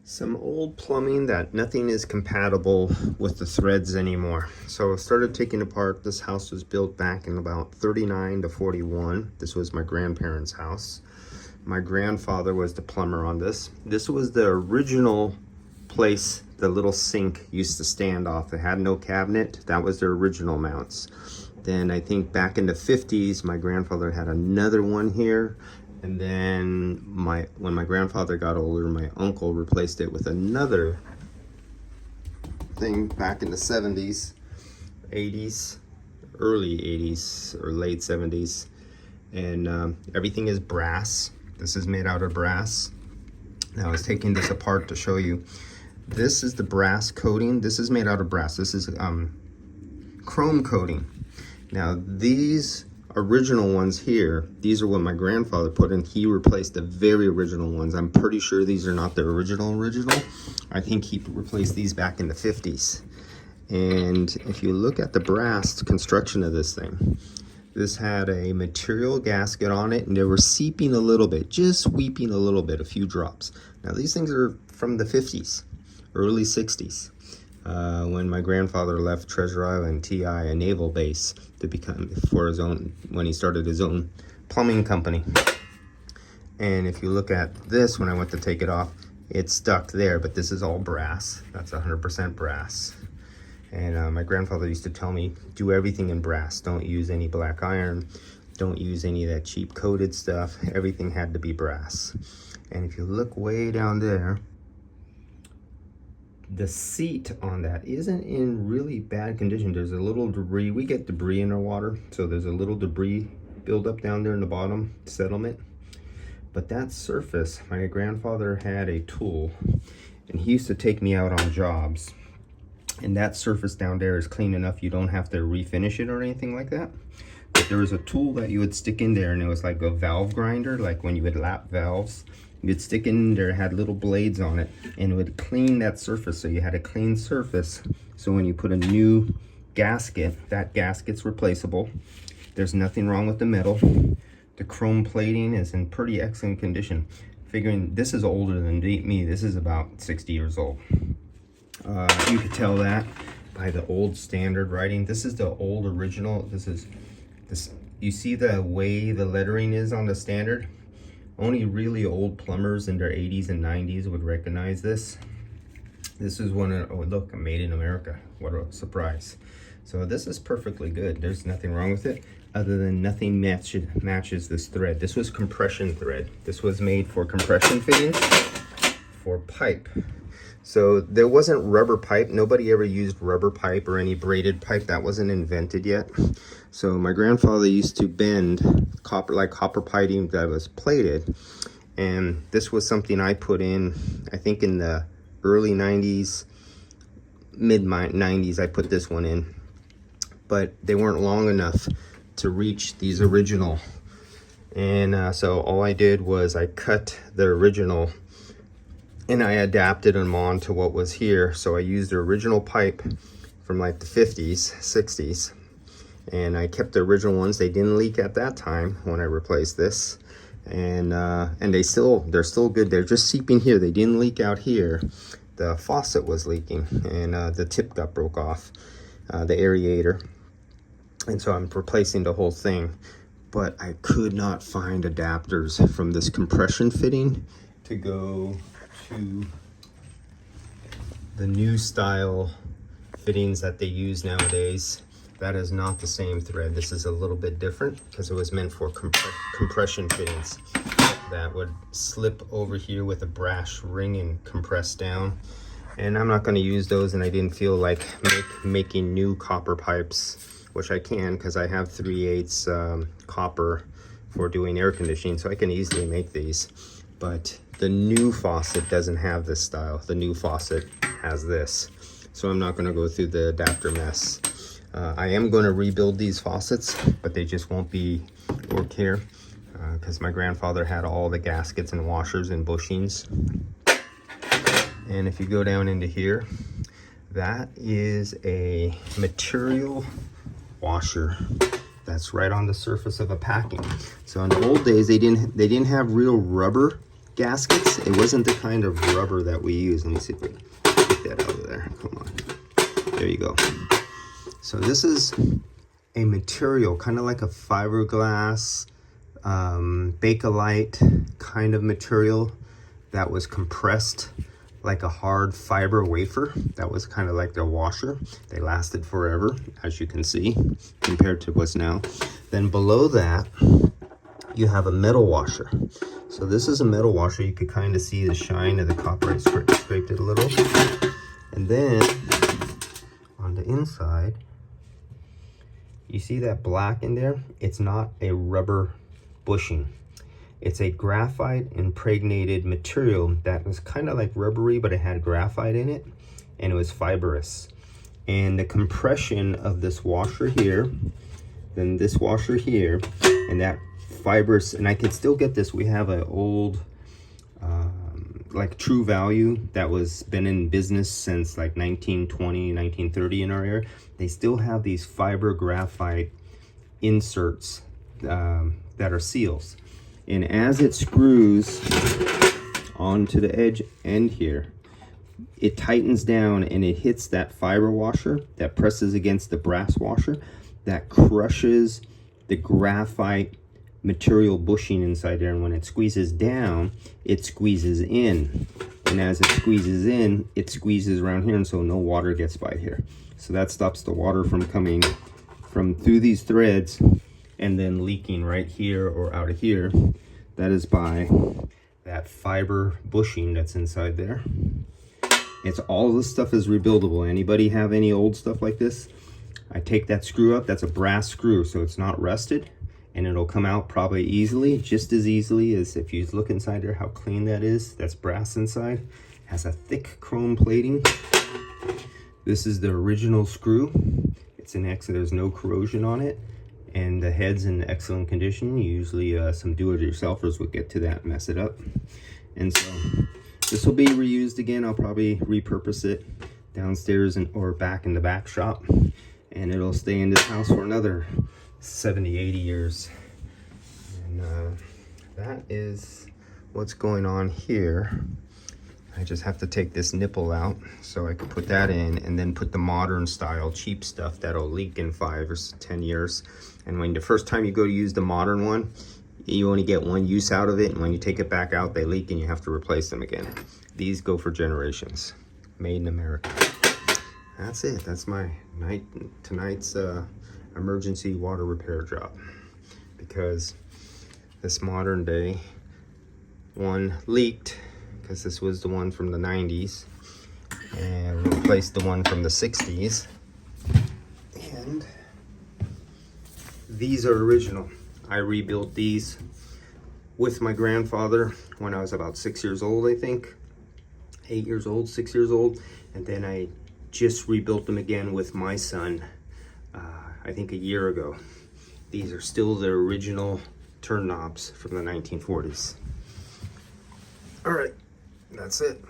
Some old plumbing that nothing is compatible with the threads anymore. So I started taking apart. This house was built back in about 39 to 41. This was my grandparents' house. My grandfather was the plumber on this. This was the original place the little sink used to stand off. It had no cabinet. That was their original mounts. Then I think back in the 50s, my grandfather had another one here. And then when my grandfather got older, my uncle replaced it with another thing back in the 70s, 80s, early 80s or late 70s. And everything is brass. This is made out of brass. Now I was taking this apart to show you. This is the brass coating. This is made out of brass. This is chrome coating. Now these original ones here, these are what my grandfather put in. He replaced the very original ones. I'm pretty sure these are not the original. I think he replaced these back in the 50s. And if you look at the brass construction of this thing, this had a material gasket on it, and they were seeping a little bit, just weeping a little bit, a few drops. Now these things are from the 50s, early 60s. When my grandfather left Treasure Island TI, a naval base, to become for his own, when he started his own plumbing company. And if you look at this, when I went to take it off, it's stuck there, but this is all brass. That's 100% brass. And my grandfather used to tell me, do everything in brass. Don't use any black iron. Don't use any of that cheap coated stuff. Everything had to be brass. And if you look way down there, the seat on that isn't in really bad condition. There's a little debris. We get debris in our water, so there's a little debris buildup down there in the bottom settlement. But that surface, my grandfather had a tool, and he used to take me out on jobs. And that surface down there is clean enough you don't have to refinish it or anything like that. But there was a tool that you would stick in there, and it was like a valve grinder, like when you would lap valves. You'd stick it in there, it had little blades on it, and it would clean that surface. So you had a clean surface. So when you put a new gasket, that gasket's replaceable. There's nothing wrong with the metal. The chrome plating is in pretty excellent condition. Figuring this is older than me, this is about 60 years old. You could tell that by the old standard writing. This is the old original. This. You see the way the lettering is on the standard? Only really old plumbers in their 80s and 90s would recognize this. This is one of, oh look, made in America. What a surprise. So this is perfectly good. There's nothing wrong with it, other than nothing matches this thread. This was compression thread. This was made for compression fittings for pipe. So there wasn't rubber pipe. Nobody ever used rubber pipe or any braided pipe. That wasn't invented yet. So my grandfather used to bend copper, like copper piping that was plated. And this was something I put in, I think in the early 90s, mid 90s, I put this one in. But they weren't long enough to reach these original. And so all I did was I cut the original and I adapted them on to what was here. So I used the original pipe from like the 50s, 60s. And I kept the original ones. They didn't leak at that time when I replaced this. And they're still good. They're just seeping here. They didn't leak out here. The faucet was leaking, and the tip got broke off, the aerator. And so I'm replacing the whole thing. But I could not find adapters from this compression fitting to go to the new style fittings that they use nowadays. That is not the same thread. This is a little bit different because it was meant for compression fittings that would slip over here with a brass ring and compress down. And I'm not going to use those, and I didn't feel like making new copper pipes, which I can because I have 3/8 copper for doing air conditioning, so I can easily make these. But the new faucet doesn't have this style. The new faucet has this. So I'm not going to go through the adapter mess. I am going to rebuild these faucets, but they just won't work here because my grandfather had all the gaskets and washers and bushings. And if you go down into here, that is a material washer that's right on the surface of a packing. So in the old days, they didn't have real rubber gaskets. It wasn't the kind of rubber that we use. Let me see if we can get that out of there. Come on. There you go. So this is a material, kind of like a fiberglass, Bakelite kind of material that was compressed like a hard fiber wafer. That was kind of like their washer. They lasted forever, as you can see, compared to what's now. Then below that, you have a metal washer. So this is a metal washer. You could kind of see the shine of the copper. I scraped it a little. And then on the inside, you see that black in there? It's not a rubber bushing. It's a graphite impregnated material that was kind of like rubbery, but it had graphite in it, and it was fibrous. And the compression of this washer here, then this washer here, and that fibrous, and I can still get this. We have an old, like True Value that was been in business since like 1920, 1930 in our area. They still have these fiber graphite inserts that are seals. And as it screws onto the edge end here, it tightens down and it hits that fiber washer that presses against the brass washer that crushes the graphite material bushing inside there. And when it squeezes down, it squeezes in. And as it squeezes in, it squeezes around here, and so no water gets by here. So that stops the water from coming from through these threads and then leaking right here or out of here. That is by that fiber bushing that's inside there. It's all this stuff is rebuildable. Anybody have any old stuff like this? I take that screw up. That's a brass screw, so it's not rusted, and it'll come out probably easily, just as easily as if you look inside there how clean that is. That's brass inside. It has a thick chrome plating. This is the original screw. It's in excellent, there's no corrosion on it, and the head's in excellent condition. Usually some do-it-yourselfers would get to that and mess it up. And so this will be reused again. I'll probably repurpose it downstairs or back in the back shop, and it'll stay in this house for another 70, 80 years. And that is what's going on here. I just have to take this nipple out so I can put that in, and then put the modern style cheap stuff that'll leak in 5 or 10 years. And when the first time you go to use the modern one, you only get one use out of it, and when you take it back out, they leak and you have to replace them again. These go for generations. Made in America. That's it. That's my tonight's emergency water repair job, because this modern day one leaked, because this was the one from the 90s, and replaced the one from the 60s. And these are original. I rebuilt these with my grandfather when I was about 6 years old, I think. 8 years old, 6 years old. And then I just rebuilt them again with my son, I think a year ago. These are still the original turn knobs from the 1940s. All right, that's it.